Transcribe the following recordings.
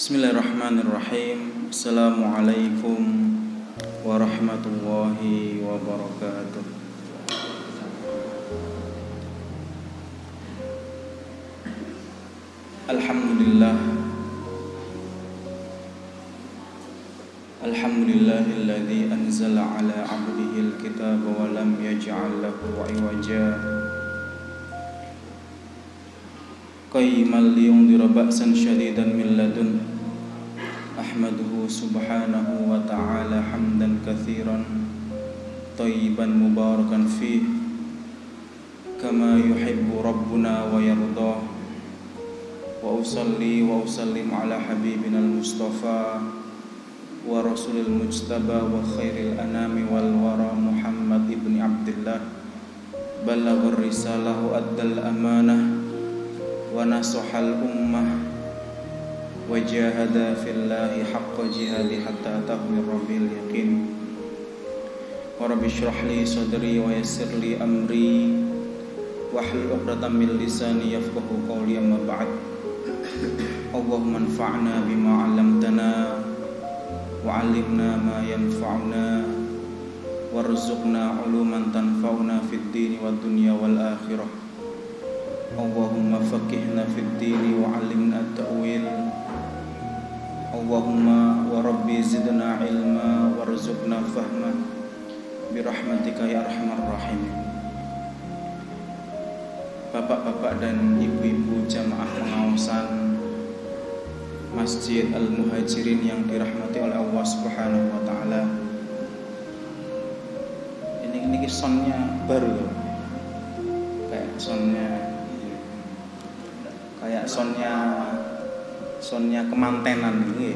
Bismillahirrahmanirrahim. Assalamualaikum warahmatullahi wabarakatuh. Alhamdulillah. Alhamdulillahilladzi anzala ala 'abdihil kitaba wa lam yaj'al lahu 'iwaja. Qayyiman liyundhira ba'san syadidan min ladun. Ahmaduhu subhanahu wa ta'ala hamdan katsiran thayyiban mubarakan fih kama yuhibbu rabbuna wa yardah. Wa usalli wa usallim ala habibina al-mustafa wa rasulil mujtaba wa khairil anami wal wara Muhammad ibn Abdullah balaghar risalah wa addal amanah wa nasahal ummah wa jahada fillahi haqqa jihadi hatta atahum rabbil yaqin. Wa rabbi shrah li sadri wa yassir li amri wahlul 'uqdatam min lisani yafqahu qawli, amma ba'd. Allahumma anfa'na bima 'allamtana wa 'allimna ma yanfa'una warzuqna 'uluman tanfa'una fid dini wad dunya wal akhirah. Allahumma faqihna fid dini wa 'allimna at-ta'wil. Allahumma wa rabbi zidna ilma warzuqna fahma birahmatika ya arhamar rahimin. Bapak-bapak dan ibu-ibu jamaah pengawasan Masjid Al-Muhajirin yang dirahmati oleh Allah Subhanahu wa taala. Ini soundnya baru ya. Kayak soundnya kemantenan ini.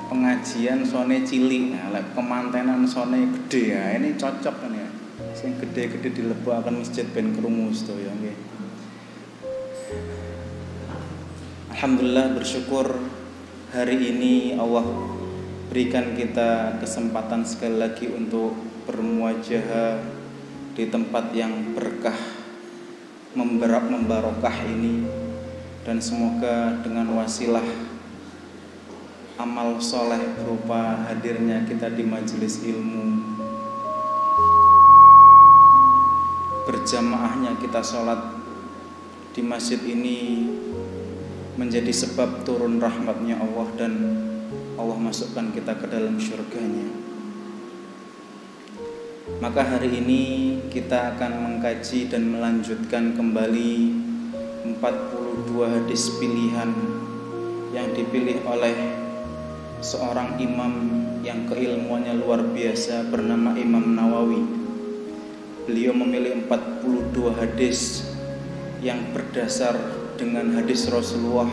Pengajian soundnya cilik, nah, kemantenan soundnya gede ya. Ini cocok kan ya. Sing gede-gede dilebokaken masjid ben krungu sedaya nggih. Alhamdulillah, bersyukur hari ini Allah berikan kita kesempatan sekali lagi untuk bermuajahah di tempat yang berkah membarokah ini, dan semoga dengan wasilah amal soleh berupa hadirnya kita di majelis ilmu, berjamaahnya kita sholat di masjid ini menjadi sebab turun rahmatnya Allah dan Allah masukkan kita ke dalam syurganya. Maka hari ini kita akan mengkaji dan melanjutkan kembali 42 hadis pilihan yang dipilih oleh seorang imam yang keilmuannya luar biasa bernama Imam Nawawi. Beliau memilih 42 hadis yang berdasar dengan hadis Rasulullah,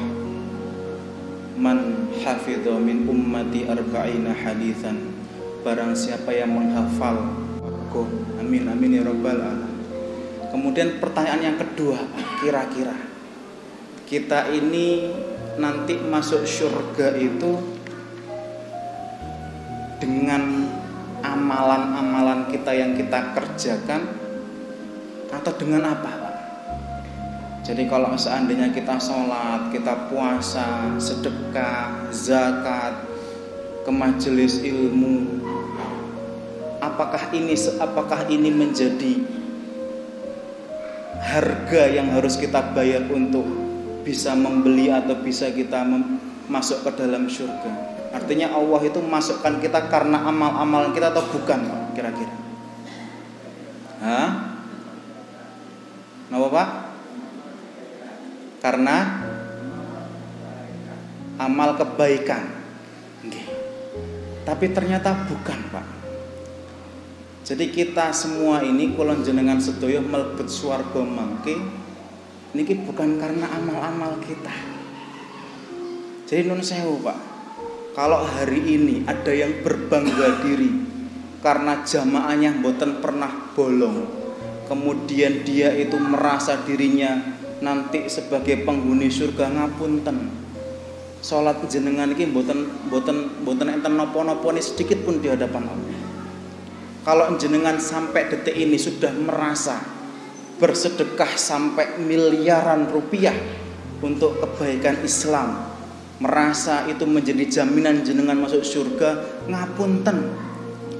man hafidha min ummati arba'ina hadithan, barang siapa yang menghafal, amin amin ya rabbal alamin. Kemudian pertanyaan yang kedua, kira-kira kita ini nanti masuk surga itu dengan amalan-amalan kita yang kita kerjakan atau dengan apa, Pak? Jadi kalau seandainya kita sholat, kita puasa, sedekah, zakat, ke majelis ilmu, apakah ini menjadi harga yang harus kita bayar untuk bisa membeli atau bisa kita masuk ke dalam surga? Artinya Allah itu masukkan kita karena amal-amalan kita atau bukan, Pak? Kira-kira. Kenapa, Pak? Karena amal kebaikan. Okay. Tapi ternyata bukan, Pak. Jadi kita semua ini kula jenengan sedaya mlebet swarga mangke niki bukan karena amal-amal kita. Jadi nun sewu, Pak. Kalau hari ini ada yang berbangga diri karena jamaahnya mboten pernah bolong, kemudian dia itu merasa dirinya nanti sebagai penghuni surga, ngapunten. Salat jenengan iki mboten enten napa-napa sedikit pun di hadapan Allah. Kalau jenengan sampai detik ini sudah merasa bersedekah sampai miliaran rupiah untuk kebaikan Islam, merasa itu menjadi jaminan jenengan masuk surga, ngapunten.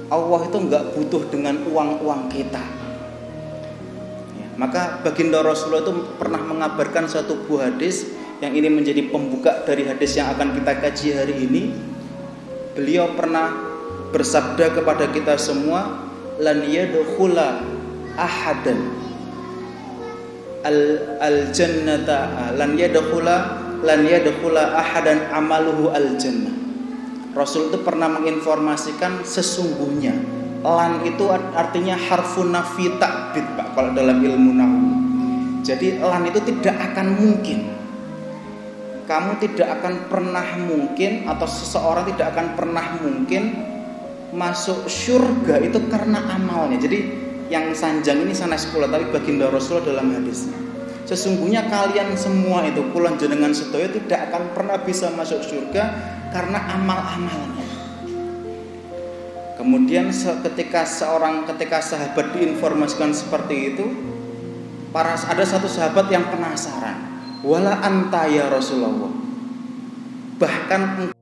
Allah itu enggak butuh dengan uang-uang kita. Ya, maka baginda Rasulullah itu pernah mengabarkan satu buah hadis yang ini menjadi pembuka dari hadis yang akan kita kaji hari ini. Beliau pernah bersabda kepada kita semua, lan yadkhula ahadan al-jannata lan yadkhula ahadan amaluhu al-jannah. Rasul itu pernah menginformasikan sesungguhnya lan itu artinya harfun nafi ta'bid, Pak, kalau dalam ilmu nahwu. Jadi lan itu tidak akan mungkin. Kamu tidak akan pernah mungkin, atau seseorang tidak akan pernah mungkin masuk surga itu karena amalnya. Jadi yang sanjang ini sanes kula, tapi baginda Rasulullah dalam hadis, sesungguhnya kalian semua itu kula jenengan sedaya tidak akan pernah bisa masuk surga karena amal-amalnya. Kemudian ketika sahabat diinformasikan seperti itu, ada satu sahabat yang penasaran, wala anta ya Rasulullah, bahkan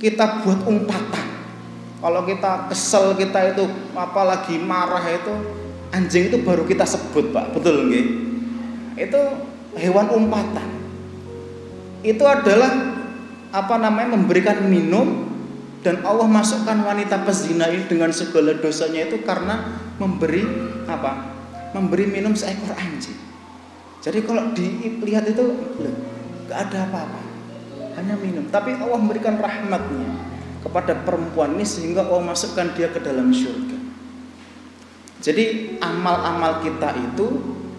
kita buat umpatan. Kalau kita kesel, kita itu apalagi marah, itu anjing itu baru kita sebut, Pak. Betul nggih? Itu hewan umpatan. Itu adalah memberikan minum, dan Allah masukkan wanita pezina ini dengan segala dosanya itu karena memberi minum seekor anjing. Jadi kalau dilihat itu enggak ada apa-apa, hanya minum. Tapi Allah memberikan rahmatnya kepada perempuan ini sehingga Allah masukkan dia ke dalam surga. Jadi amal-amal kita itu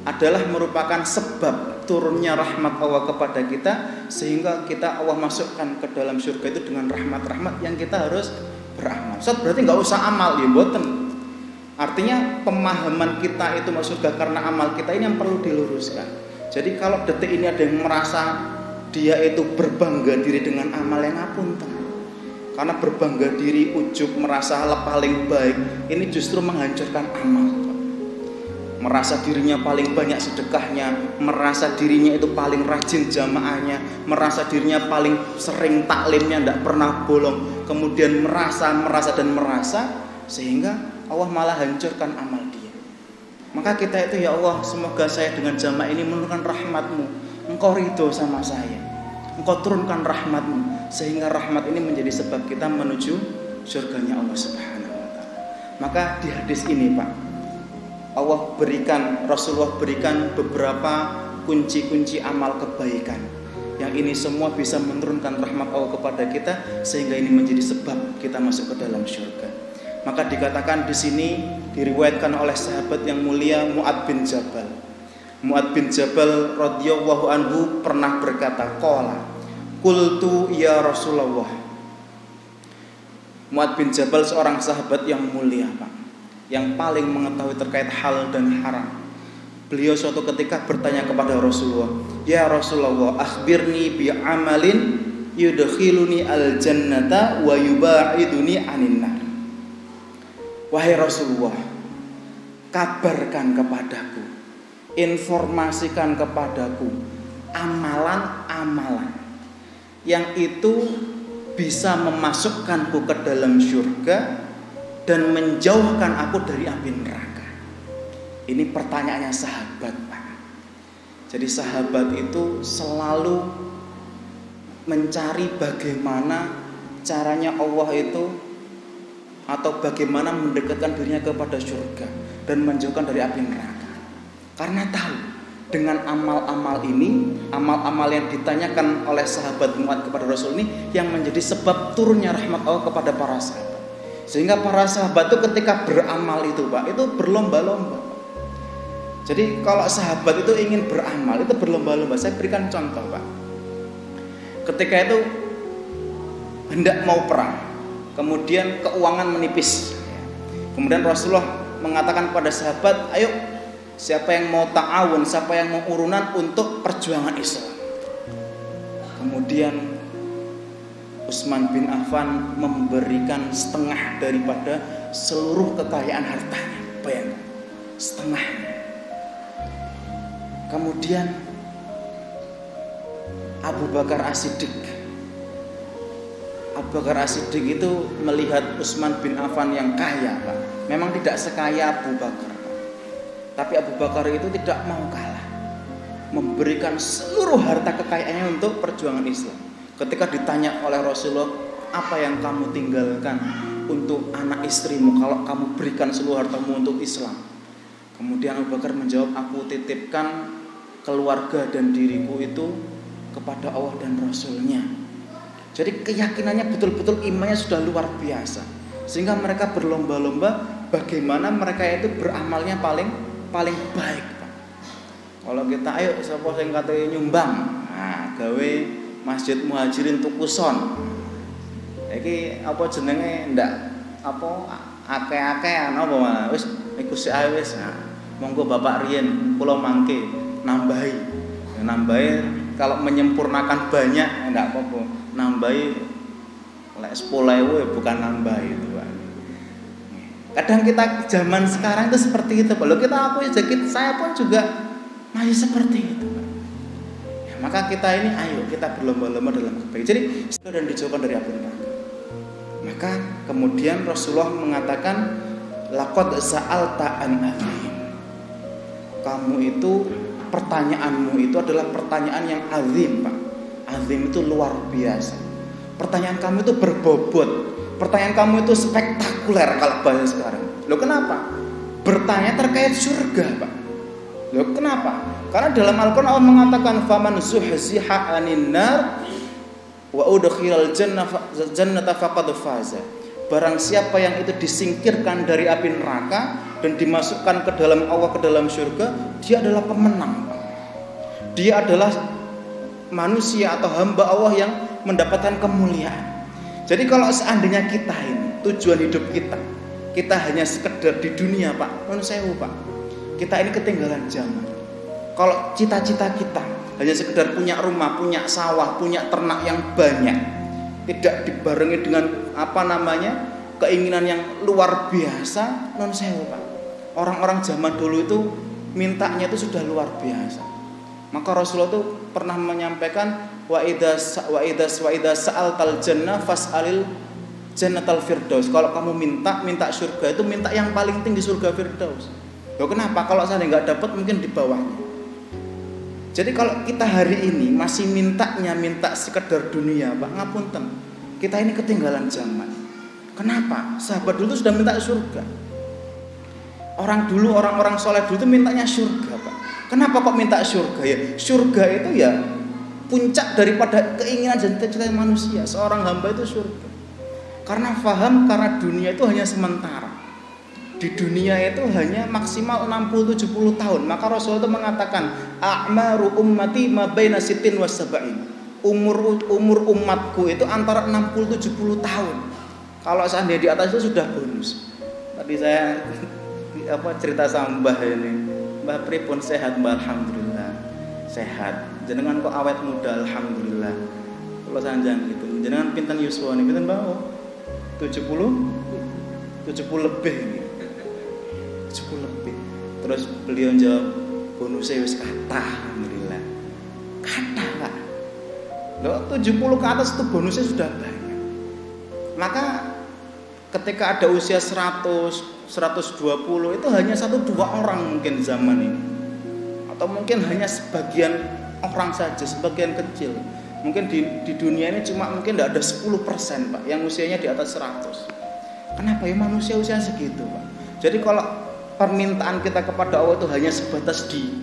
adalah merupakan sebab turunnya rahmat Allah kepada kita, sehingga Allah masukkan ke dalam surga itu dengan rahmat-rahmat yang kita harus beramal. Ustaz, berarti nggak usah amal, ya mboten. Artinya pemahaman kita itu masuk surga karena amal kita ini yang perlu diluruskan. Jadi kalau detik ini ada yang merasa dia itu berbangga diri dengan amal, yang ngapunten. Karena berbangga diri, ujub, merasa paling baik, ini justru menghancurkan amal. Merasa dirinya paling banyak sedekahnya, merasa dirinya itu paling rajin jamaahnya, merasa dirinya paling sering taklimnya, tidak pernah bolong, kemudian merasa sehingga Allah malah hancurkan amal dia. Maka kita itu, ya Allah, semoga saya dengan jamaah ini menurunkan rahmat-Mu, Engkau ridho sama saya, Engkau turunkan rahmat-Mu, sehingga rahmat ini menjadi sebab kita menuju surganya Allah Subhanahu wa ta'ala. Maka di hadis ini, Pak, Rasulullah berikan beberapa kunci-kunci amal kebaikan. Yang ini semua bisa menurunkan rahmat Allah kepada kita, sehingga ini menjadi sebab kita masuk ke dalam surga. Maka dikatakan di sini diriwayatkan oleh sahabat yang mulia Mu'adz bin Jabal. Mu'adz bin Jabal radhiyallahu anhu pernah berkata, qala qultu ya Rasulullah. Mu'adz bin Jabal seorang sahabat yang mulia, Pak, yang paling mengetahui terkait hal dan haram. Beliau suatu ketika bertanya kepada Rasulullah, ya Rasulullah, akhbirni bi amalin yudkhiluni al jannata wa yubaiduni anin nar. Wahai Rasulullah, kabarkan kepadaku, informasikan kepadaku amalan-amalan yang itu bisa memasukkanku ke dalam surga dan menjauhkan aku dari api neraka. Ini pertanyaannya sahabat, Pak. Jadi sahabat itu selalu mencari bagaimana caranya Allah itu, atau bagaimana mendekatkan dirinya kepada surga dan menjauhkan dari api neraka. Karena tahu dengan amal-amal ini, amal-amal yang ditanyakan oleh sahabat Mu'adz kepada Rasul ini yang menjadi sebab turunnya rahmat Allah kepada para sahabat. Sehingga para sahabat itu ketika beramal itu, Pak, itu berlomba-lomba. Jadi kalau sahabat itu ingin beramal itu berlomba-lomba. Saya berikan contoh, Pak. Ketika itu hendak mau perang, kemudian keuangan menipis. Kemudian Rasulullah mengatakan kepada sahabat, ayo siapa yang mau ta'awun, siapa yang mau urunan untuk perjuangan Islam. Kemudian Utsman bin Affan memberikan setengah daripada seluruh kekayaan hartanya. Bayangkan, setengah. Kemudian Abu Bakar As-Siddiq itu melihat Utsman bin Affan yang kaya, Pak. Memang tidak sekaya Abu Bakar, Pak. Tapi Abu Bakar itu tidak mau kalah, memberikan seluruh harta kekayaannya untuk perjuangan Islam. Ketika ditanya oleh Rasulullah, apa yang kamu tinggalkan untuk anak istrimu kalau kamu berikan seluruh hartamu untuk Islam? Kemudian Abu Bakar menjawab, aku titipkan keluarga dan diriku itu kepada Allah dan Rasulnya. Jadi keyakinannya betul-betul imannya sudah luar biasa, sehingga mereka berlomba-lomba bagaimana mereka itu beramalnya paling baik, Pak. Kalau kita ayo sapa sing kate nyumbang, nah gawe Masjid Muhajirin Tukuson. Iki apa jenenge ndak apa akeh-akehan apa malah wis iku sik ae wis. Nah, monggo Bapak riyen kula mangke nambahi. Ya, nambahi kalau menyempurnakan banyak enggak apa-apa. Nambahi lek 10.000 ya bukan nambahi itu, Pak. Kadang kita zaman sekarang itu seperti itu, Pak. Loh, saya pun juga masih seperti itu, Pak. Ya, maka kita ini ayo kita berlomba-lomba dalam kebaikan. Jadi dan dijauhkan dari api neraka. Maka kemudian Rasulullah mengatakan laqad sa'alta an azim. Kamu itu pertanyaanmu itu adalah pertanyaan yang azim, Pak. Azim itu luar biasa. Pertanyaan kamu itu berbobot. Pertanyaan kamu itu spektakuler kalau bahasa sekarang. Loh kenapa? Bertanya terkait surga, Pak. Loh kenapa? Karena dalam Al-Quran Allah mengatakan faman zuhziha 'anil nar wa udkhilal jannata faqad faza. Barang siapa yang itu disingkirkan dari api neraka dan dimasukkan ke dalam Allah, ke dalam surga, dia adalah pemenang, Pak. Dia adalah manusia atau hamba Allah yang mendapatkan kemuliaan. Jadi kalau seandainya kita ini tujuan hidup kita hanya sekedar di dunia, Pak, non sewu, Pak, kita ini ketinggalan zaman. Kalau cita-cita kita hanya sekedar punya rumah, punya sawah, punya ternak yang banyak, tidak dibarengi dengan keinginan yang luar biasa, non sewu, Pak. Orang-orang zaman dulu itu mintanya itu sudah luar biasa. Maka Rasulullah itu pernah menyampaikan wa idza sa'altal jannah fas'alil jannatal firdaus. Kalau kamu minta surga itu minta yang paling tinggi, surga firdaus. Loh kenapa? Kalau saya enggak dapat mungkin di bawahnya. Jadi kalau kita hari ini masih minta sekedar dunia, Pak, ngapunten. Kita ini ketinggalan zaman. Kenapa? Sahabat dulu sudah minta surga. Orang-orang soleh dulu itu mintanya surga, Pak. Kenapa kok minta surga ya? Surga itu ya puncak daripada keinginan dan cita-cita manusia. Seorang hamba itu surga. Karena dunia itu hanya sementara. Di dunia itu hanya maksimal 60-70 tahun. Maka Rasul itu mengatakan, a'maru ummati ma baina sittin wa sab'in. Umur umatku itu antara 60-70 tahun. Kalau seandainya di atas itu sudah bonus. Tadi saya cerita sama Mbah ini. Mbah pripun sehat, Mbah? Alhamdulillah sehat. Jenengan kok awet muda, alhamdulillah. Kalau sanjang gitu. Jenengan pinten yuswa pinten Mbah? 70 lebih ini. 70 lebih. Terus beliau jawab, bonusnya wis kathah, alhamdulillah. Kathah, Pak. Loh, 70 ke atas itu bonusnya sudah banyak. Maka ketika ada usia 100, 120 itu hanya 1-2 orang mungkin zaman ini. Atau mungkin hanya sebagian orang saja, sebagian kecil. Mungkin di dunia ini cuma mungkin tidak ada 10%, Pak, yang usianya di atas 100. Kenapa ya manusia usia segitu, Pak? Jadi kalau permintaan kita kepada Allah itu hanya sebatas di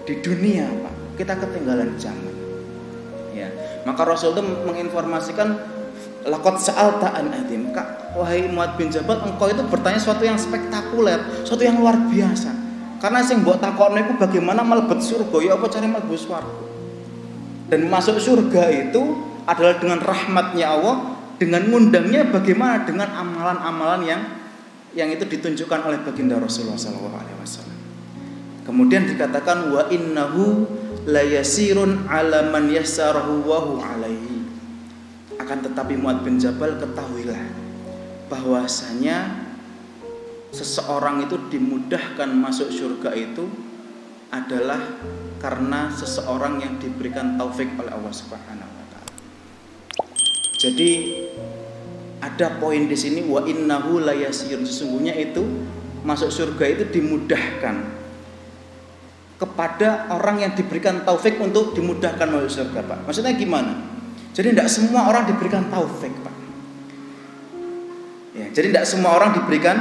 dunia, Pak, kita ketinggalan zaman. Ya, maka Rasul itu menginformasikan, laqad sa'alta an adim, Kak, wahai Muadz bin Jabal, engkau itu bertanya sesuatu yang spektakuler, sesuatu yang luar biasa. Karena sing mbok takokne iku bagaimana mlebet surga, ya apa cara mlebu swarga. Dan masuk surga itu adalah dengan rahmatnya Allah, dengan ngundangnya bagaimana dengan amalan-amalan yang itu ditunjukkan oleh baginda Rasulullah SAW. Kemudian dikatakan wa innahu layasirun ala man yassarahu wa alaihi. Akan tetapi Muadz bin Jabal, ketahuilah bahwasanya seseorang itu dimudahkan masuk surga itu adalah karena seseorang yang diberikan taufik oleh Allah Subhanahu wa taala. Jadi ada poin di sini, wa innahu layasir, sesungguhnya itu masuk surga itu dimudahkan kepada orang yang diberikan taufik untuk dimudahkan masuk surga, Pak. Maksudnya gimana? Jadi tidak semua orang diberikan taufik, Pak. Ya, jadi tidak semua orang diberikan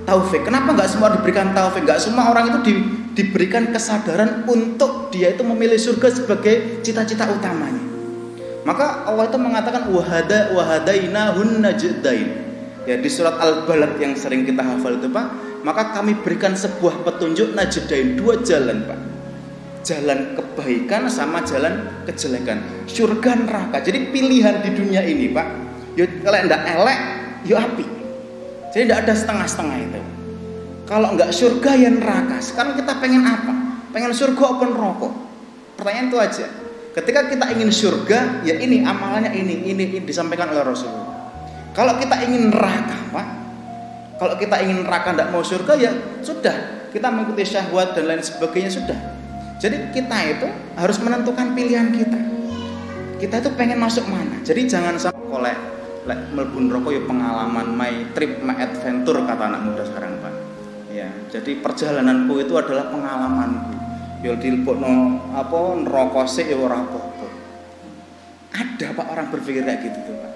taufik. Kenapa nggak semua diberikan taufik? Nggak semua orang itu diberikan kesadaran untuk dia itu memilih surga sebagai cita-cita utamanya. Maka Allah itu mengatakan wahadainahun najdain. Ya, di surat Al-Balad yang sering kita hafal itu, Pak, maka kami berikan sebuah petunjuk najdain, 2 jalan, Pak. Jalan kebaikan sama jalan kejelekan, surga neraka. Jadi pilihan di dunia ini, Pak, yo kalau ndak elek, yo api. Jadi tidak ada setengah-setengah itu. Kalau enggak surga ya neraka. Sekarang kita pengen apa? Pengen surga apa neraka? Pertanyaan itu aja. Ketika kita ingin surga, ya ini amalannya ini disampaikan oleh Rasulullah. Kalau kita ingin neraka, Pak, kalau kita ingin neraka tidak mau surga, ya sudah, kita mengikuti syahwat dan lain sebagainya, sudah. Jadi kita itu harus menentukan pilihan kita. Kita itu pengen masuk mana. Jadi jangan sampai kolek mlebu neraka ya pengalaman, my trip, my adventure kata anak muda sekarang, Pak. Ya, jadi perjalananku itu adalah pengalamanku. Ya dilebokno apa neraka sik ya ora apa-apa. Ada, Pak, orang berpikir kayak gitu tuh, Pak.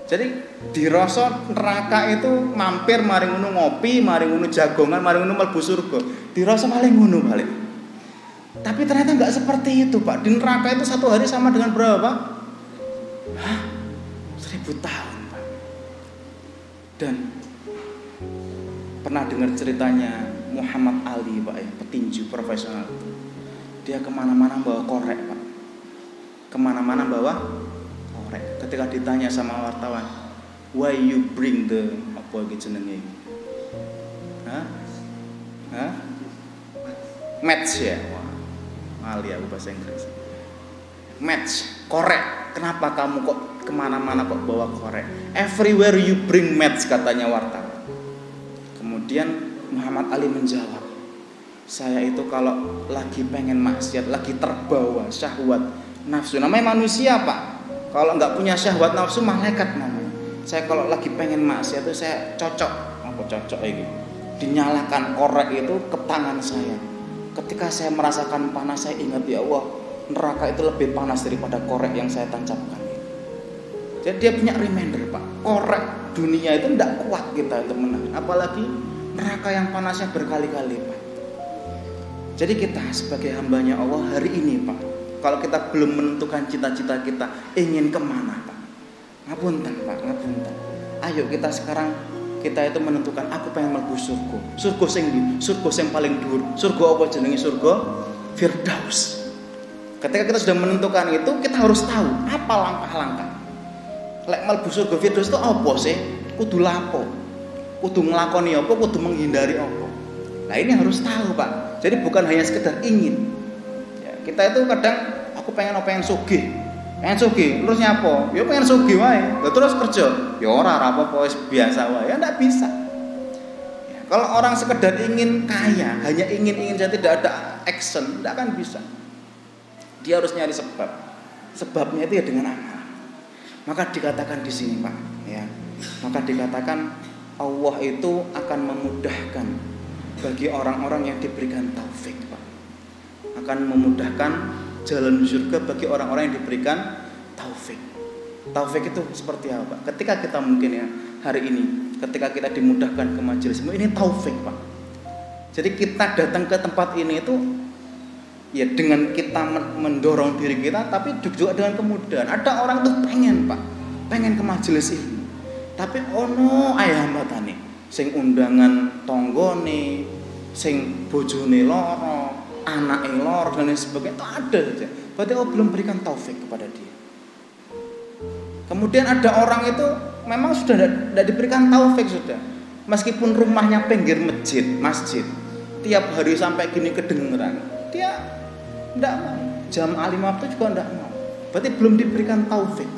Jadi dirasa neraka itu mampir mari ngono ngopi, mari ngono jagongan, mari ngono mlebu surga. Dirasa paling ngono balik. Tapi ternyata enggak seperti itu, Pak. Di neraka itu 1 hari sama dengan berapa, Pak? 1000 tahun, Pak. Dan pernah dengar ceritanya Muhammad Ali, Pak, ya, petinju profesional itu. Dia kemana-mana bawa korek, Pak. Kemana-mana bawa korek. Ketika ditanya sama wartawan, why you bring the apa gitu jenenge? Match ya. Wah, Ali aku bahasa Inggris. Match, korek. Kenapa kamu kok kemana-mana kok bawa korek? Everywhere you bring match, katanya wartawan. Kemudian Muhammad Ali menjawab, saya itu kalau lagi pengen maksiat, lagi terbawa syahwat nafsu, namanya manusia, Pak. Kalau nggak punya syahwat nafsu, malaikat namanya. Saya kalau lagi pengen maksiat itu saya cocok ini, dinyalakan korek itu ke tangan saya. Ketika saya merasakan panas, saya ingat, ya Allah, neraka itu lebih panas daripada korek yang saya tancapkan. Jadi dia punya reminder, Pak. Korek dunia itu tidak kuat kita itu menang, apalagi neraka yang panasnya berkali-kali, Pak. Jadi kita sebagai hambanya Allah hari ini, Pak, kalau kita belum menentukan cita-cita kita ingin kemana, Pak, ngapunten, Pak, ngapunten. Ayo kita sekarang kita itu menentukan, aku pengen mlebu surga. Surga sing ndi? Surga sing paling dhuwur. Surga apa jenenge surga? Firdaus. Ketika kita sudah menentukan itu, kita harus tahu apa langkah-langkah. Lek mlebu surga Firdaus itu apa sih? Kudu lapo? Kudu nglakoni apa? Kudu menghindari apa? Nah, ini harus tahu, Pak. Jadi bukan hanya sekedar ingin. Ya, kita itu kadang aku pengen sugih. Pengen sugih, terus nyapo? Ya pengen sugih wae. Terus kerja. Ya ora apa-apa, wis biasa wae. Ya ndak bisa. Ya, kalau orang sekedar ingin kaya, hanya ingin saja tidak ada action, ndak akan bisa. Dia harus nyari sebab. Sebabnya itu ya dengan amal. Maka dikatakan di sini, Pak, ya. Maka dikatakan Allah itu akan memudahkan bagi orang-orang yang diberikan taufik, Pak. Akan memudahkan jalan surga bagi orang-orang yang diberikan taufik. Taufik itu seperti apa, Pak? Ketika kita mungkin ya hari ini, ketika kita dimudahkan ke majelis ini taufik, Pak. Jadi kita datang ke tempat ini itu ya dengan kita mendorong diri kita, tapi juga dengan kemudahan. Ada orang tuh pengen, Pak, pengen ke majelis ini, tapi ono ayah hambatane, sing undangan tonggone, sing bojone loro, anake loro dan lain sebagainya, itu ada saja. Berarti Allah belum berikan taufik kepada dia. Kemudian ada orang itu memang sudah tidak diberikan taufik sudah, meskipun rumahnya pinggir masjid, tiap hari sampai gini kedengeran, dia tidak mau. Jam 5 waktu juga tidak mau. Berarti belum diberikan taufik.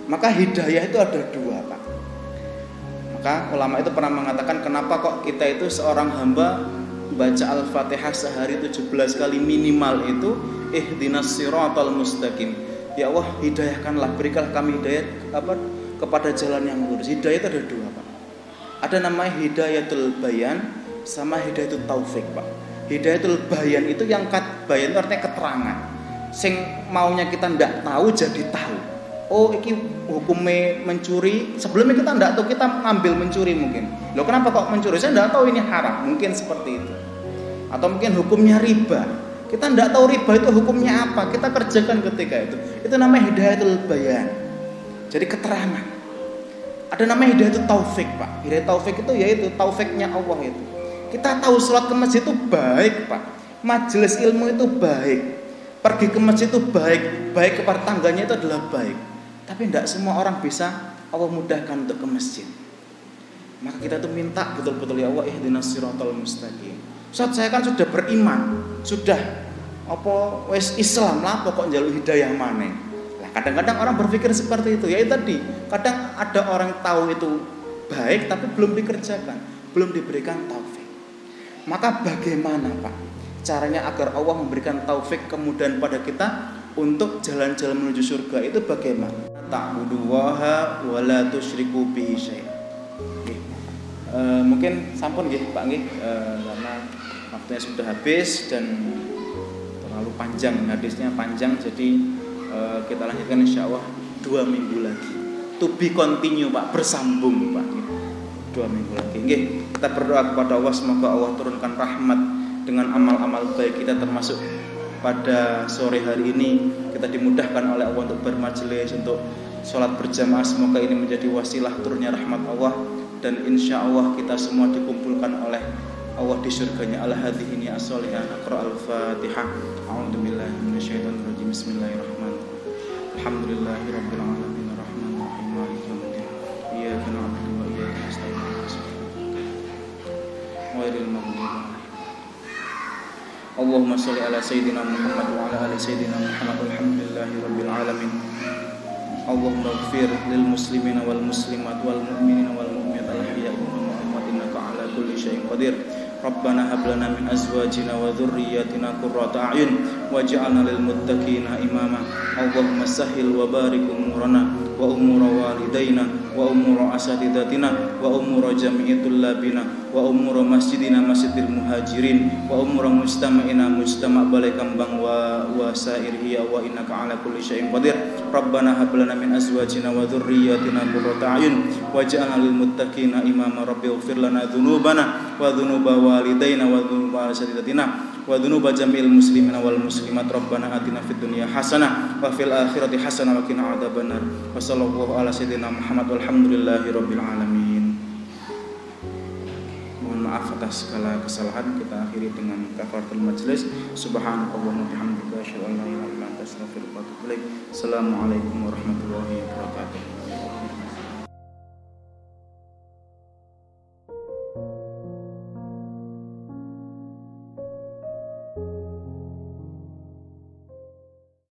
Maka hidayah itu ada dua, Pak. Maka ulama itu pernah mengatakan, kenapa kok kita itu seorang hamba baca Al-Fatihah sehari 17 kali minimal itu ihdinas siratal mustaqim. Ya Allah, hidayahkanlah, berikanlah kami hidayah kepada jalan yang lurus. Hidayah itu ada dua, Pak. Ada namanya hidayatul bayan sama hidayatul taufik, Pak. Hidayatul bayan itu yang bayan itu artinya keterangan. Sing maunya kita ndak tahu jadi tahu. Oh, iki hukumnya mencuri. Sebelumnya kita ndak tahu, kita ngambil mencuri mungkin. Loh, kenapa kok mencuri? Saya ndak tahu ini haram, mungkin seperti itu. Atau mungkin hukumnya riba. Kita ndak tahu riba itu hukumnya apa. Kita kerjakan ketika itu. Itu namanya hidayatul bayan. Jadi keterangan. Ada namanya hidayatul taufik, Pak. Hidayah taufik itu yaitu taufiknya Allah itu. Kita tahu sholat ke masjid itu baik, Pak. Majelis ilmu itu baik. Pergi ke masjid itu baik. Baik kepada tangganya itu adalah baik. Tapi tidak semua orang bisa Allah mudahkan untuk ke masjid. Maka kita tuh minta betul-betul, ya Allah, ihdinas siratal mustaqim. Saat saya kan sudah beriman, sudah wes Islam lah, pokok njaluk hidayah maneh. Lah kadang-kadang orang berpikir seperti itu. Ya itu tadi, kadang ada orang tahu itu baik tapi belum dikerjakan, belum diberikan taufik. Maka bagaimana, Pak, caranya agar Allah memberikan taufik kemudahan pada kita untuk jalan-jalan menuju surga itu bagaimana? Ta'budullaha wa la tusyriku bihi syai'an. Mungkin sampun nggih, Pak nggih, karena waktunya sudah habis dan terlalu panjang, hadisnya panjang, jadi kita lanjutkan insyaallah 2 minggu lagi. To be continue, Pak, bersambung, Pak. 2 minggu lagi. Nggih, kita berdoa kepada Allah semoga Allah turunkan rahmat dengan amal-amal baik kita, termasuk pada sore hari ini kita dimudahkan oleh Allah untuk bermajelis, untuk sholat berjamaah. Semoga ini menjadi wasilah turunnya rahmat Allah, dan insya Allah kita semua dikumpulkan oleh Allah di surganya. Al-hadhihi as-solihan. Aqra al-Fatihah. A'udzubillahi minasyaitonir rajim. Bismillahirrahmanirrahim. Alhamdulillahirabbil alamin arrahmanir rahim maliki yaumiddin. Iyyaka na'budu wa iyyaka nasta'in. Ghairil maghdubi 'alaihim. Allahumma shalli ala sayyidina Muhammad wa ala ali sayyidina Muhammad. Alhamdulillahi rabbil alamin. Allahumma ighfir lil muslimina wal muslimat wal mu'minina wal mu'minat al ahya'i minhum wal amwat innaka ala kulli syai'in qadir. Rabbana hab lana min azwajina wa dhurriyyatina qurrata a'yun waj'alna lil muttaqina imama. Allahumma sahhil wa barik umurana wa umura walidaina wa umura asatidatina wa umura jami'i tullabina wa umura masjidina masjidil muhajirin wa umura mustama'ina mustama' balai kambang wa sairihi wa innaka ala kulli syai'in qadir. Rabbana hab lana min azwajina wa dhurriyyatina qurrata a'yun waj'alna lil muttaqina imama. Rabbighfir lana dhunubana wa dhunuba walidaina wa dhunuba asatidatina wa dhunuba jami'il muslimina wal muslimat. Rabbana atina fid dunya hasanah wa fil akhirati hasanah wa qina adzabannar. Wa sallallahu ala sayyidina Muhammad walhamdulillahi rabbil alamin. Mohon maaf atas segala kesalahan. Kita akhiri dengan kafaratul majlis. Subhanakallahumma wa bihamdika asyhadu an la ilaha illa anta astaghfiruka wa atubu ilaik. Assalamualaikum warahmatullahi wabarakatuh.